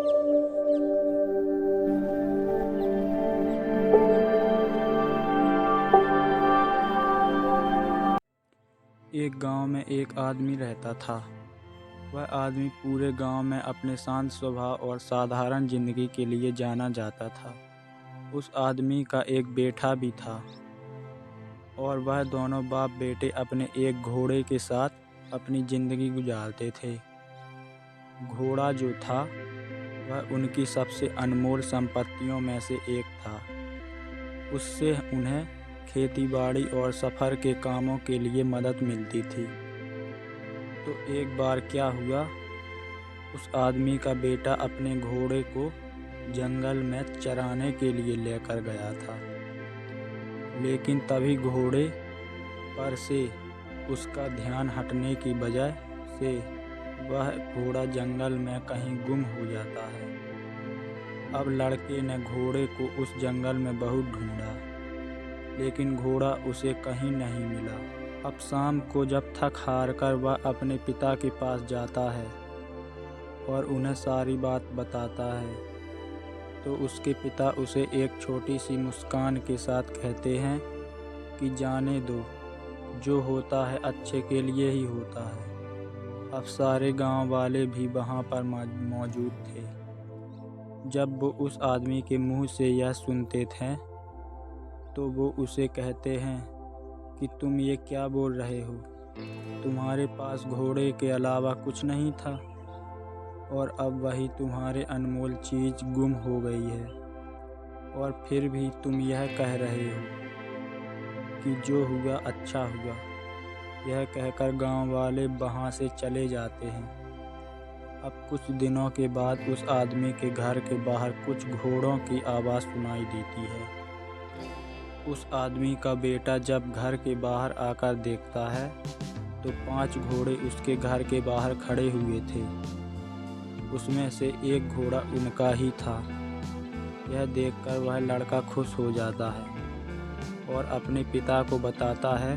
एक गांव में एक आदमी रहता था। वह आदमी पूरे गांव में अपने शांत स्वभाव और साधारण जिंदगी के लिए जाना जाता था। उस आदमी का एक बेटा भी था और वह दोनों बाप बेटे अपने एक घोड़े के साथ अपनी जिंदगी गुजारते थे। घोड़ा जो था वह उनकी सबसे अनमोल संपत्तियों में से एक था। उससे उन्हें खेती-बाड़ी और सफ़र के कामों के लिए मदद मिलती थी। तो एक बार क्या हुआ, उस आदमी का बेटा अपने घोड़े को जंगल में चराने के लिए लेकर गया था। लेकिन तभी घोड़े पर से उसका ध्यान हटने की वजह से वह घोड़ा जंगल में कहीं गुम हो जाता है। अब लड़के ने घोड़े को उस जंगल में बहुत ढूंढा, लेकिन घोड़ा उसे कहीं नहीं मिला। अब शाम को जब थक हार कर वह अपने पिता के पास जाता है और उन्हें सारी बात बताता है, तो उसके पिता उसे एक छोटी सी मुस्कान के साथ कहते हैं कि जाने दो, जो होता है अच्छे के लिए ही होता है। अब सारे गांव वाले भी वहां पर मौजूद थे। जब वो उस आदमी के मुंह से यह सुनते थे तो वो उसे कहते हैं कि तुम ये क्या बोल रहे हो? तुम्हारे पास घोड़े के अलावा कुछ नहीं था और अब वही तुम्हारे अनमोल चीज़ गुम हो गई है, और फिर भी तुम यह कह रहे हो कि जो हुआ अच्छा हुआ। यह कहकर गांव वाले वहां से चले जाते हैं। अब कुछ दिनों के बाद उस आदमी के घर के बाहर कुछ घोड़ों की आवाज़ सुनाई देती है। उस आदमी का बेटा जब घर के बाहर आकर देखता है तो 5 घोड़े उसके घर के बाहर खड़े हुए थे। उसमें से एक घोड़ा उनका ही था। यह देखकर वह लड़का खुश हो जाता है और अपने पिता को बताता है।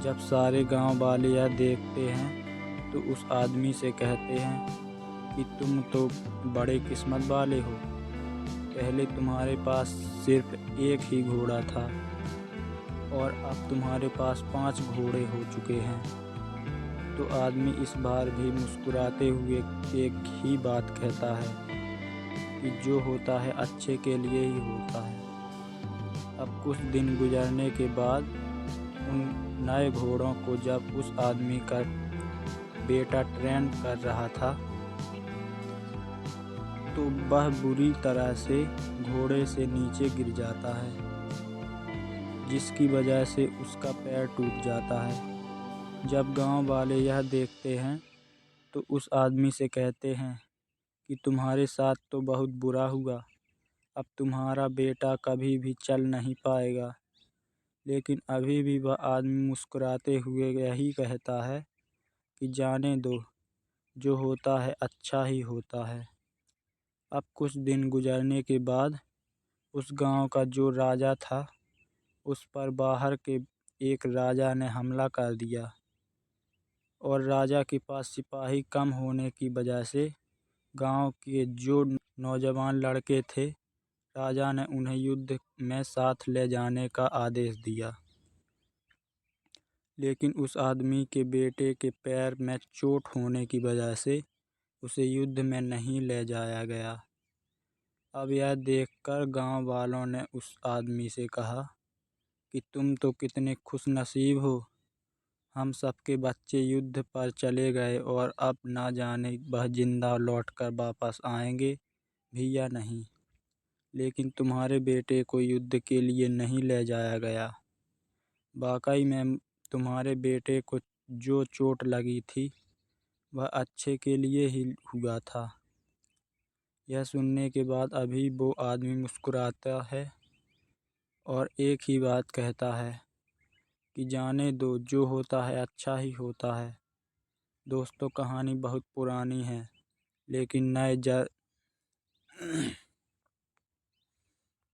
जब सारे गांव वाले यह देखते हैं तो उस आदमी से कहते हैं कि तुम तो बड़े किस्मत वाले हो। पहले तुम्हारे पास सिर्फ एक ही घोड़ा था और अब तुम्हारे पास 5 घोड़े हो चुके हैं। तो आदमी इस बार भी मुस्कुराते हुए एक ही बात कहता है कि जो होता है अच्छे के लिए ही होता है। अब कुछ दिन गुजरने के बाद उन नए घोड़ों को जब उस आदमी का बेटा ट्रेन कर रहा था तो वह बुरी तरह से घोड़े से नीचे गिर जाता है, जिसकी वजह से उसका पैर टूट जाता है। जब गांव वाले यह देखते हैं तो उस आदमी से कहते हैं कि तुम्हारे साथ तो बहुत बुरा हुआ। अब तुम्हारा बेटा कभी भी चल नहीं पाएगा। लेकिन अभी भी वह आदमी मुस्कुराते हुए यही कहता है कि जाने दो, जो होता है अच्छा ही होता है। अब कुछ दिन गुजरने के बाद उस गांव का जो राजा था, उस पर बाहर के एक राजा ने हमला कर दिया और राजा के पास सिपाही कम होने की वजह से गांव के जो नौजवान लड़के थे, राजा ने उन्हें युद्ध में साथ ले जाने का आदेश दिया। लेकिन उस आदमी के बेटे के पैर में चोट होने की वजह से उसे युद्ध में नहीं ले जाया गया। अब यह देखकर गांव वालों ने उस आदमी से कहा कि तुम तो कितने खुशनसीब हो। हम सबके बच्चे युद्ध पर चले गए और अब ना जाने वह जिंदा लौटकर वापस आएंगे भी या नहीं। लेकिन तुम्हारे बेटे को युद्ध के लिए नहीं ले जाया गया। वाकई में तुम्हारे बेटे को जो चोट लगी थी वह अच्छे के लिए ही हुआ था। यह सुनने के बाद अभी वो आदमी मुस्कुराता है और एक ही बात कहता है कि जाने दो, जो होता है अच्छा ही होता है। दोस्तों, कहानी बहुत पुरानी है, लेकिन